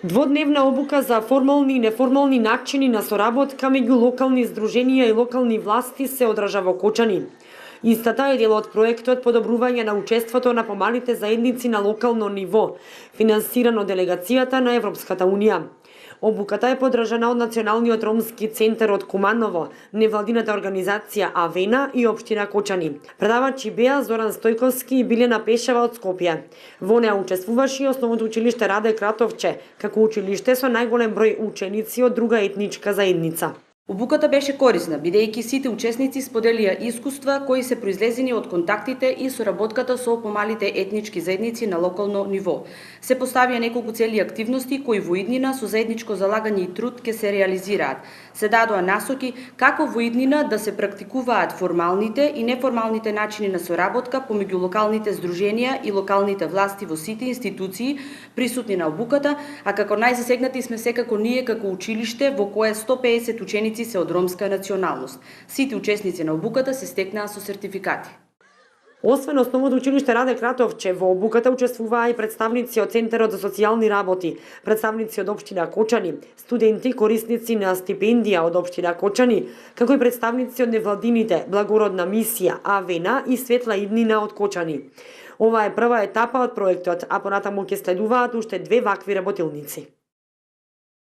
Дводневна обука за формални и неформални начини на соработка меѓу локални здруженија и локални власти се одржа во Кочани. Истата е дел од проектот подобрување на учеството на помалите заедници на локално ниво, финансиран од делегацијата на Европската Унија. Обуката е подржана од Националниот ромски центар од Куманово, невладината организација Авена и општина Кочани. Предавачи беа Зоран Стојковски и Билена Пешева од Скопје. Во неа учествуваше и основното училиште Раде Кратовче, како училиште со најголем број ученици од друга етничка заедница. Обуката беше корисна, бидејќи сите учесници споделија искуства кои се произлезени од контактите и соработката со помалите етнички заедници на локално ниво. Се поставија неколку цели активности кои во иднина со заедничко залагање и труд ќе се реализираат. Се дадоа насоки како во иднина да се практикуваат формалните и неформалните начини на соработка помеѓу локалните здруженија и локалните власти во сите институции присутни на обуката, а како најзасегнати сме секако ние како училиште во кое 150 ученици се од ромска националност. Сите учесници на обуката се стекнаа со сертификати. Освен основното училиште Раде Кратовче, во обуката учествуваа и представници од Центарот за социјални работи, представници од општина Кочани, студенти корисници на стипендија од општина Кочани, како и представници од невладините Благородна мисија, Авена и Светла иднина од Кочани. Ова е прва етапа од проектот, а понатаму ќе следуваат уште 2 вакви работилници.